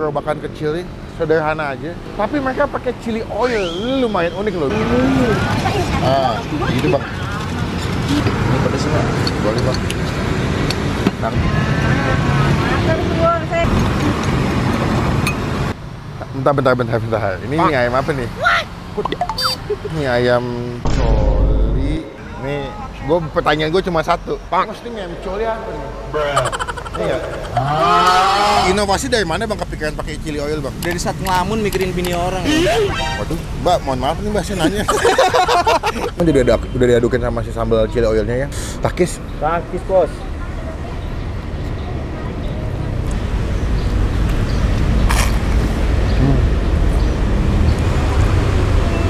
gerobakan kecil nih, sederhana aja. Tapi mereka pakai chili oil, lumayan unik loh. Gitu bang. Ini pedes nggak? Boleh bang. Bentar. Ini mie ayam apa nih? Mie ayam coli. Nih, pertanyaan gue cuma satu. Maksudnya mie ayam coli apa nih? Iya. Inovasi dari mana bang kepikiran pakai chili oil bang? Dari saat ngelamun mikirin bini orang. Waduh, mbak, mohon maaf nih mbak, saya nanya. Udah diadukin sama si sambal chili oilnya ya. Takis bos.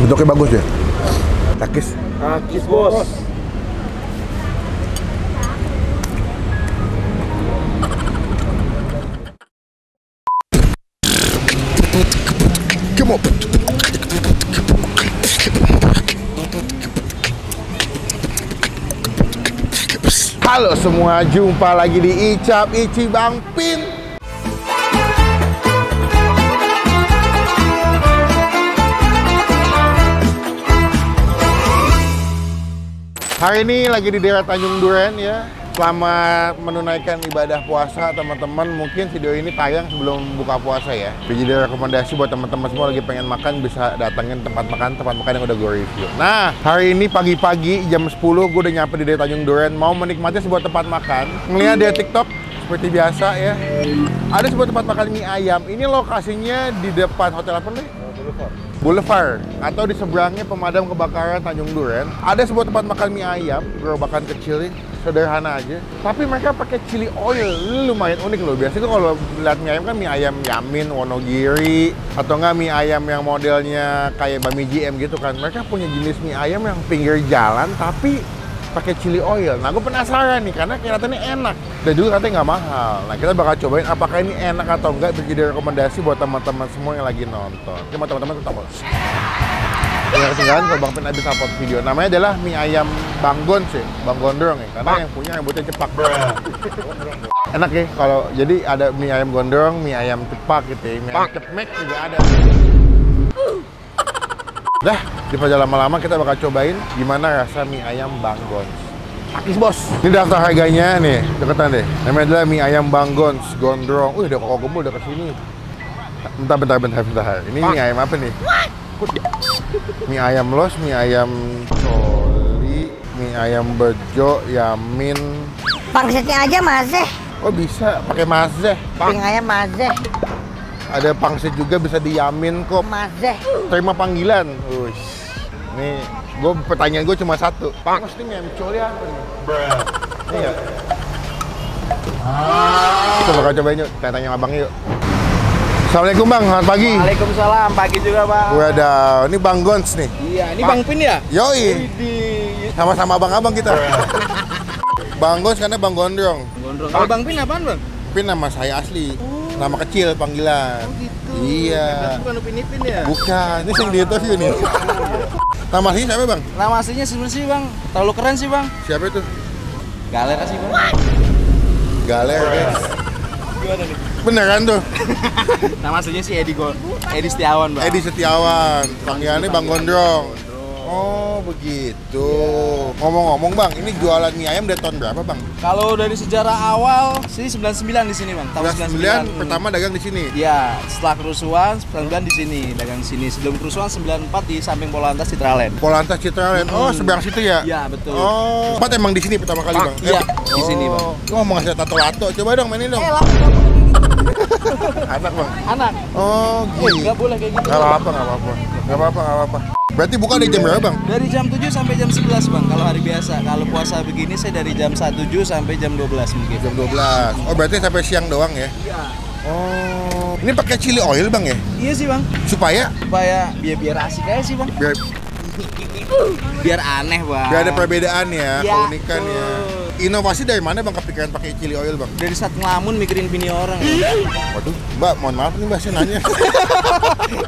Bentuknya bagus ya. Takis bos. Come on. Halo semua, jumpa lagi di Icap Ici Bang Pin. Hari ini lagi di daerah Tanjung Duren ya. Selama menunaikan ibadah puasa teman-teman, mungkin video ini tayang sebelum buka puasa ya. Jadi rekomendasi buat teman-teman semua lagi pengen makan bisa datengin tempat makan yang udah gue review. Nah, hari ini pagi-pagi jam 10 gue udah nyampe di daerah Tanjung Duren, mau menikmati sebuah tempat makan. Ngeliat di TikTok seperti biasa ya. Ada sebuah tempat makan mie ayam. Ini lokasinya di depan hotel apa nih? Boulevard atau di seberangnya pemadam kebakaran Tanjung Duren. Ada sebuah tempat makan mie ayam, gerobakan kecil nih, sederhana aja. Tapi mereka pakai chili oil, lumayan unik loh. Biasanya kalau lihat mie ayam kan mie ayam Yamin, Wonogiri, atau enggak mie ayam yang modelnya kayak Bami GM gitu kan. Mereka punya jenis mie ayam yang pinggir jalan tapi pakai chili oil. Nah, gue penasaran nih karena kelihatannya enak dan juga katanya nggak mahal. Nah, kita bakal cobain apakah ini enak atau enggak. Itu jadi rekomendasi buat teman-teman semua yang lagi nonton. Cuma teman-teman tetap yang ketinggalan kalau Bang Pin habis upload video. Namanya adalah mie ayam Bang Gons ya, Bang Gondrong ya. Karena yang punya rambutnya cepak. Enak ya kalau jadi ada mie ayam gondrong, mie ayam cepak gitu ya. Mie ayam cepmek juga ada. Dah, daripada lama-lama kita bakal cobain gimana rasa mie ayam Bang Gons. Takis bos. Ini daftar harganya nih, deketan deh. Namanya adalah mie ayam Bang Gons, gondrong. Udah kok gembul udah kesini. Bentar. Ini mie ayam apa nih? Mie ayam los, mie ayam coli, mie ayam bejo, Yamin. Pangsitnya aja mazeh. Oh bisa, pakai mazeh. Mie ayam mazeh. Ada pangsit juga bisa diyamin kok. Mazeh. Terima panggilan. Uish. Nih, pertanyaan gue cuma satu. Maksudnya mie ayam coli apa nih? Iya. Kita bakal cobain yuk. Tanya abang yuk. Assalamualaikum bang, selamat pagi. Waalaikumsalam, pagi juga bang. Waduh, ini Bang Gons nih. Iya, ini Bang Pin ya? Yoi. Sama-sama abang-abang kita. Bang Gons karena Bang Gondrong. Kalau Bang Pin apaan bang? Pin nama saya asli. Nama kecil panggilan. Oh gitu. Iya. Bukan Upin Ipin ya? Bukan, ini sing di interview nih. Nama aslinya siapa bang? Nama aslinya sebenarnya sih bang, terlalu keren sih bang. Siapa itu? Galer sih bang. Galer guys. Gimana nih? Beneran tuh? Nama aslinya sih Edi Setiawan bang. Edi Setiawan, panggilannya Bang Gondrong. Oh begitu. Ngomong-ngomong bang, ini jualan mie ayam dari tahun berapa bang? Kalau dari sejarah awal sih 99 di sini bang. Tahun 99 pertama dagang di sini. Iya, setelah kerusuhan 99 di sini, dagang di sini. Sebelum kerusuhan 94 di samping Polantas Citraland. Polantas Citraland. Oh, seberang situ ya? Iya, betul. Oh, tempat emang di sini pertama kali bang? Iya, di sini bang. Oh, mau ngasih tato-lato, coba dong mainin dong. Anak bang? Anak. Oh, gitu. Nggak boleh kayak gitu. Nggak apa-apa. Berarti buka dari jam berapa bang? Dari jam 7 sampai jam 11 bang, kalau hari biasa. Kalau puasa begini saya dari jam 7 sampai jam 12 mungkin. Jam 12. Oh, berarti sampai siang doang ya? Iya. Oh, ini pakai chili oil bang ya? Iya sih bang. Supaya biar asik aja sih bang. Biar aneh bang. Biar ada perbedaan ya, Ya, keunikannya. Inovasi dari mana bang kepikiran pakai chili oil bang? Dari saat ngelamun mikirin bini orang. Waduh, mbak, mohon maaf nih mbak, saya nanya.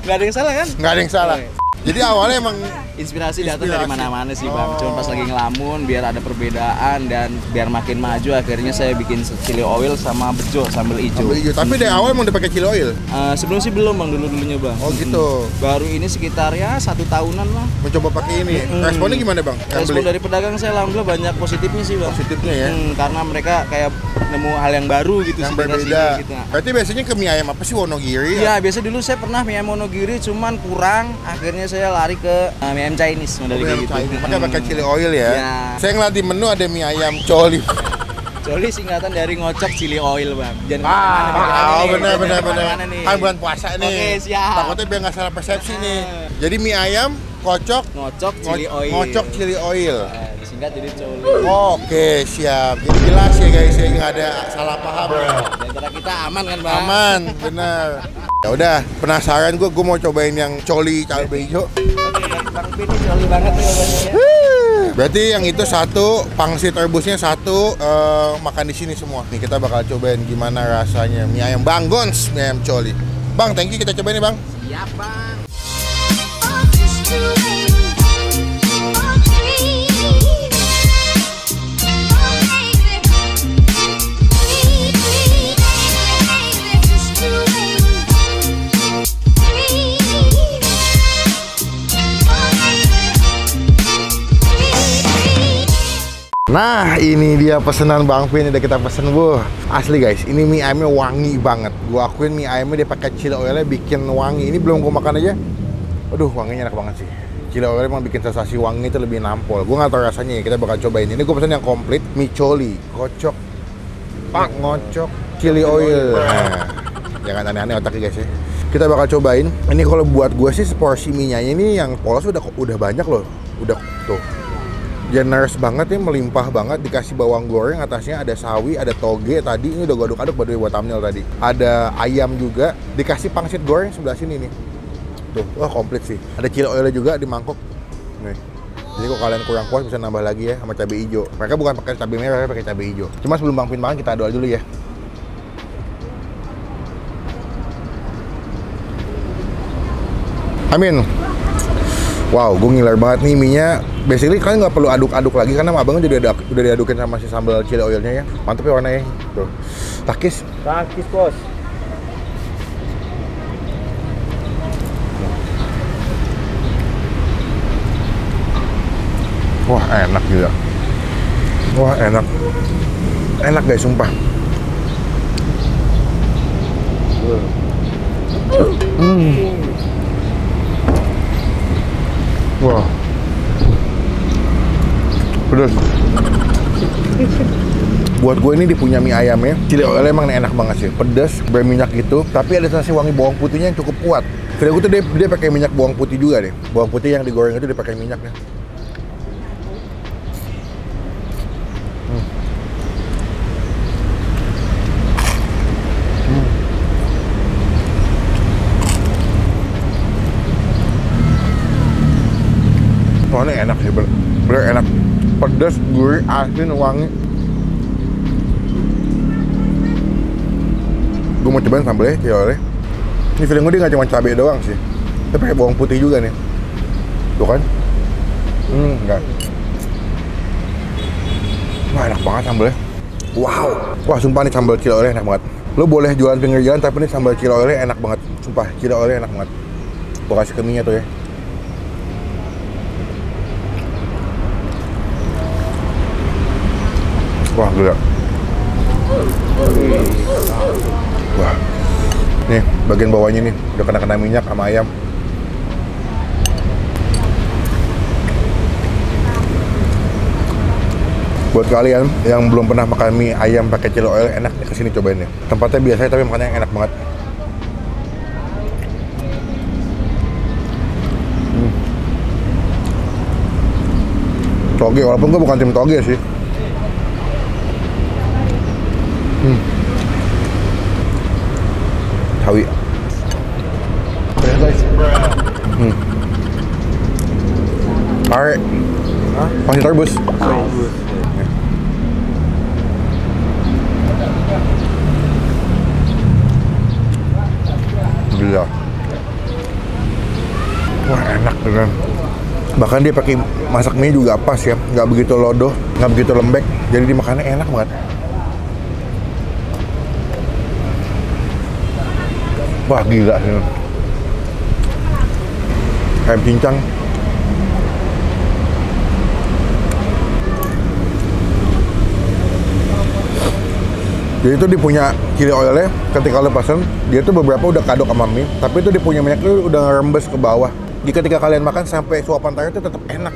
Gak ada yang salah kan? Nggak ada yang salah. Jadi awalnya emang Inspirasi datang dari Inspirasi. mana-mana sih bang. Oh. Cuma pas lagi ngelamun biar ada perbedaan dan biar makin maju akhirnya saya bikin chili oil sama bejo sambal hijau. sambal hijau. Tapi dari awal emang udah pakai chili oil. Sebelum sih belum bang, dulunya bang. Oh gitu. Baru ini sekitar ya 1 tahunan lah. Mencoba pakai ini. Responnya gimana bang? Yang Respon beli dari pedagang saya alhamdulillah banyak positifnya sih bang. positifnya ya. Karena mereka kayak nemu hal yang baru gitu Yang sih daerah berbeda. sini, gitu. Berarti biasanya ke mie ayam apa sih Wonogiri? Iya, biasa dulu saya pernah mie ayam Wonogiri cuman kurang, akhirnya saya lari ke mie ayam Chinese model kayak gitu. Pakai pakai chili oil ya. Ya. Saya ngeliat di menu ada mie ayam coli. Coli singkatan dari ngocok chili oil, Bang. Jangan Benar. kemana-mana nih. Kan bulan puasa nih. Oke, siap. Takutnya biar nggak salah persepsi nih. Jadi mie ayam kocok Ngocok chili oil. ngocok chili oil. Disingkat jadi coli. Oke, siap. Jadi jelas ya guys, ya nggak ada salah paham. Di antara kita aman kan, Bang? Aman, bener. Ya udah, penasaran gue mau cobain yang coli cabai hijau. Bang Pin ini coli banget nih obatnya. Berarti yang itu satu, pangsit rebusnya satu, makan di sini semua. Nih kita bakal cobain gimana rasanya mie ayam Bang Gons, mie ayam coli. Bang, thank you, kita cobain nih Bang. Siap, Bang. Nah, ini dia pesanan Bang Pin, udah kita pesen bu. Asli guys, ini mie ayamnya wangi banget. Gua akuin mie ayamnya dia pakai chili oilnya bikin wangi. Ini belum gua makan aja. Aduh, wanginya enak banget sih. Chili oilnya emang bikin sensasi wangi itu lebih nampol. Gua nggak tahu rasanya ya, kita bakal cobain. Ini gua pesen yang komplit, mie coli, kocok, ngocok, chili oil. Nah, jangan aneh-aneh otaknya guys ya. Kita bakal cobain. Ini kalau buat gua sih seporsi mie-nya ini yang polos udah banyak loh. Udah tuh. Generous banget ya, melimpah banget, dikasih bawang goreng, atasnya ada sawi, ada toge tadi, ini udah gue aduk-aduk buat thumbnail tadi. Ada ayam juga, dikasih pangsit goreng sebelah sini nih. Tuh, wah komplit sih. Ada chili oilnya juga di mangkok. Nih. Jadi kalau kalian kurang puas bisa nambah lagi ya sama cabai hijau. Mereka bukan pakai cabai merah, mereka pakai cabai hijau. Cuma sebelum Bang Pin makan kita doa dulu ya. Amin. Wow, gue ngiler banget nih mie-nya. Basically kalian nggak perlu aduk-aduk lagi karena abangnya udah diadukin sama si sambal chili oilnya ya. Mantep ya warnanya. Tuh. Takis. Takis, Bos. Wah, enak gila. Wah, enak. Enak guys, sumpah. Wah. Pedas. Buat gue ini dipunya mie ayamnya, chili oilnya emang enak banget sih. Pedas, berminyak gitu, tapi ada sensasi wangi bawang putihnya yang cukup kuat. Feeling gue tuh dia pakai minyak bawang putih juga deh. Bawang putih yang digoreng itu dia pakai minyaknya. Wah, ini enak sih, bener enak. Pedas, gurih, asin, wangi. Gue mau cobain sambalnya, chili oilnya. Ini feeling gue dia nggak cuma cabai doang sih. Dia pakai bawang putih juga nih. Tuh kan? Enggak. Wah, enak banget sambalnya. Wow. Wah, sumpah nih sambal chili oilnya enak banget. Lo boleh jualan pinggir jalan, tapi ini sambal chili oilnya enak banget. Sumpah, chili oilnya enak banget. Gue kasih ke mie-nya tuh ya. Wah, gila. Wah. Nih, bagian bawahnya nih udah kena minyak sama ayam. Buat kalian yang belum pernah makan mie ayam pakai chili oil, enak nih, kesini cobain nih. Tempatnya biasa tapi makannya enak banget. Toge, walaupun gue bukan tim toge sih. Sawi. Pare. Masih terbus. Gila. Wah enak beneran. Bahkan dia pakai masak mie juga pas ya, nggak begitu lodoh, nggak begitu lembek, jadi dimakannya enak banget. Wah gila sih. Ayam cincang. Jadi itu dia punya chili oilnya, ketika lo pesen, dia tuh beberapa udah kadok sama mie, tapi itu dia punya minyak itu udah ngerembes ke bawah. Jadi ketika kalian makan sampai suapan terakhir itu tetap enak.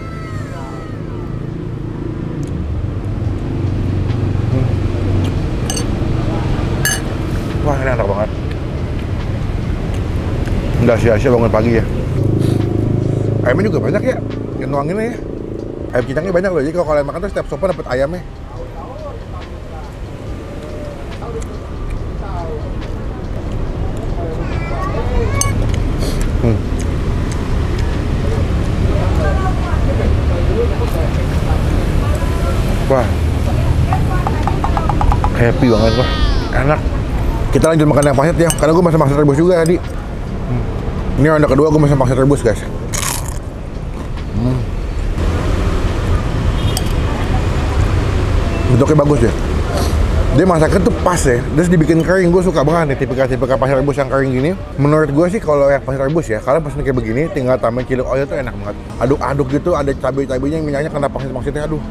Wah ini enak banget. Nggak sia-sia bangun pagi ya. Ayamnya juga banyak ya, yang nuanginnya ya. Ayam cincangnya banyak loh, jadi kalau kalian makan tuh setiap sopan dapat ayamnya. Wah, happy banget gua, enak. Kita lanjut makan yang pangsit ya, karena gue masih pangsit rebus juga tadi. Ini ronde kedua gue masih pangsit rebus guys. Bentuknya bagus ya. Dia masaknya tuh pas ya, terus dibikin kering. Gue suka banget nih tipikal pangsit rebus yang kering gini. Menurut gue sih kalau yang pangsit rebus ya, kalian pesen kayak begini, tinggal tambahin chili oil tuh enak banget. Aduk-aduk gitu, ada cabai-cabainya yang minyaknya kena pangsit-pangsitnya, aduh.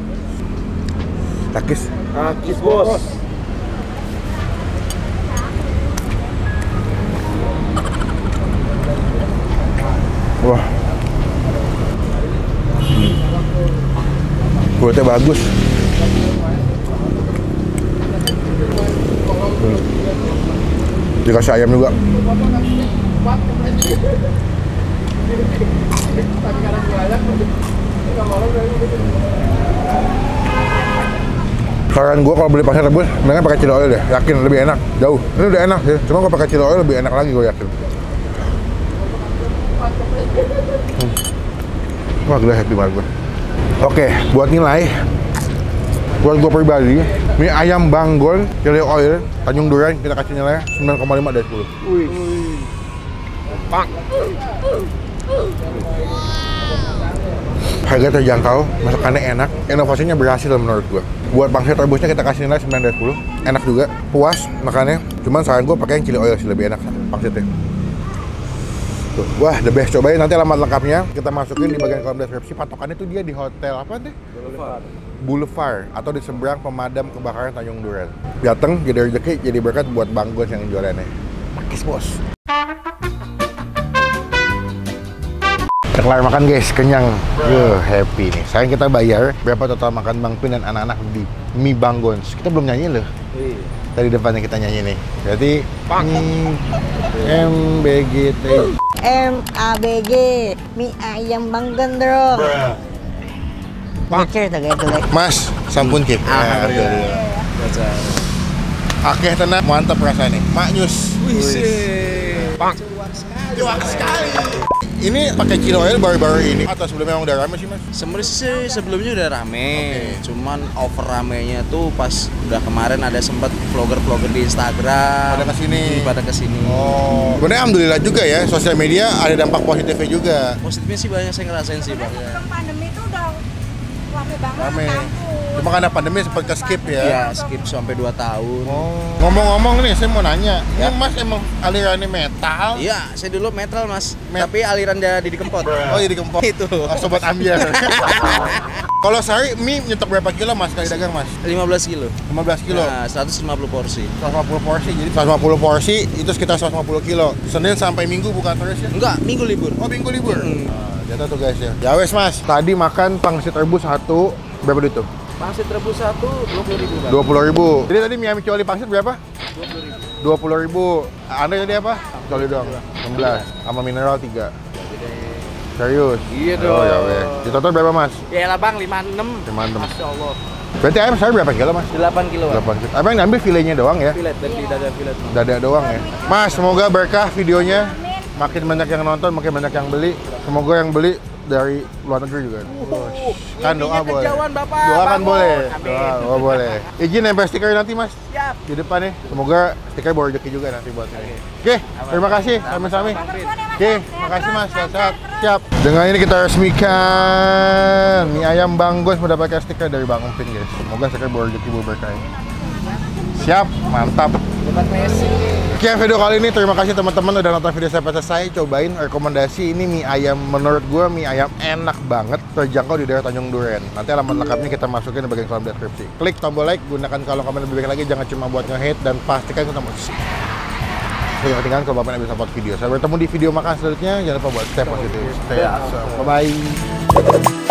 Takis. Takis bos. Wah. Kulitnya bagus. Dikasih ayam juga. Saran gue kalau beli pangsit rebus, mendingan pakai chili oil deh. Yakin lebih enak, jauh. Ini udah enak sih, cuma kalau pakai chili oil lebih enak lagi gue yakin. Wah gila, happy banget gue. Oke, buat nilai, buat gue pribadi, mie ayam Banggol chili oil Tanjung Duren kita kasih nilai 9,5 dari 10. Wih. Pak. Harga terjangkau, masakannya enak, inovasinya berhasil menurut gue. Buat pangsit rebusnya kita kasih nilai 9 dari 10. Enak juga, puas makannya. Cuman saran gue pakai yang chili oil sih, lebih enak pangsitnya. Tuh. Wah, the best. Cobain nanti alamat lengkapnya kita masukin di bagian kolom deskripsi. Patokannya tuh dia di hotel apa deh? Boulevard atau di seberang pemadam kebakaran Tanjung Duren. Dateng jadi rezeki, jadi berkat buat Bang Gus yang jualannya. Makis bos. Kelar makan guys, kenyang, happy nih. Sekarang kita bayar berapa total makan Bang Pin dan anak-anak di mie Bang Gons. Kita belum nyanyi loh. Tadi depannya kita nyanyi nih. Berarti MBGT. MABG, mie ayam Bang Gendro. Cheers guys. Mas, sampun Kip. Alhamdulillah. Akeh tenang, mantap rasanya. Maknyus. Pak. Cuak sekali. Ini pakai chili oil baru-baru ini atau sebelumnya emang udah rame sih mas? Sebenarnya sih sebelumnya udah rame, cuman over ramenya tuh pas udah kemarin ada sempat vlogger-vlogger di Instagram pada kesini. Oh, sebenarnya alhamdulillah juga ya, sosial media ada dampak positifnya juga. Positifnya sih banyak saya ngerasain sih bang. Sebelum pandemi itu udah rame banget Rame. kampus. Cuma karena pandemi sempat ke skip ya. Iya, skip sampai 2 tahun. Oh. Ngomong-ngomong nih, saya mau nanya, ini mas emang alirannya metal? Iya, saya dulu metal mas, tapi aliran dari Didi Kempot. Oh jadi kempot. Itu. Oh, sobat ambiar. Kalau sehari mie nyetok berapa kilo mas kali dagang mas? 15 kilo. 15 kilo. Nah, 150 porsi. 150 porsi, jadi 150 porsi itu sekitar 150 kilo. Senin sampai Minggu buka terus ya? Enggak, minggu libur. Oh Minggu libur? Jatuh tuh guys ya. Ya wes mas, tadi makan pangsit rebus satu, berapa duit tuh? Pangsit rebus 1, 20.000 bang. 20.000. Jadi tadi mie ayam coli pangsit berapa? 20.000. 20.000. Anda jadi apa? Coli doang. 16. Sama mineral 3. Serius? Iya Oh ya dong. weh. Di total berapa mas? Ya lah bang, 56. 56. Masya Allah. Berarti ayam saya berapa kilo mas? 8 kilo bang. 8 kilo. Abang ngambil filenya doang ya? Filet dan di dada filet. Dada doang ya. Mas, semoga berkah videonya. Makin banyak yang nonton, makin banyak yang beli. Semoga yang beli dari luar negeri juga. Kan doa boleh. Kejauhan, Bapak. Doa kan Bangun. boleh. Amin. Doa boleh. Izin nempel stiker nanti Mas Siap. di depan nih. Semoga stiker bawa rezeki juga nanti buat ini. Oke, terima kasih Sami-sami. Oke, makasih Mas. Sehat. Siap. Dengan ini kita resmikan mie ayam Bang Gons mendapatkan stiker dari Bang Empin guys. Semoga stiker bawa rezeki bawa berkah. Siap, mantap. Buat Messi. Oke, video kali ini terima kasih teman-teman udah nonton video sampai selesai. Cobain rekomendasi ini mie ayam, menurut gue mie ayam enak banget, terjangkau di daerah Tanjung Duren. Nanti alamat lengkapnya kita masukin di bagian kolom deskripsi. Klik tombol like, gunakan kolom komen lebih baik lagi, jangan cuma buat nge-hate dan pastikan itu tombol jangan ketinggalan kalau Bapak bisa support video. Sampai bertemu di video makan selanjutnya. Jangan lupa buat stay positif, stay awesome. Bye bye.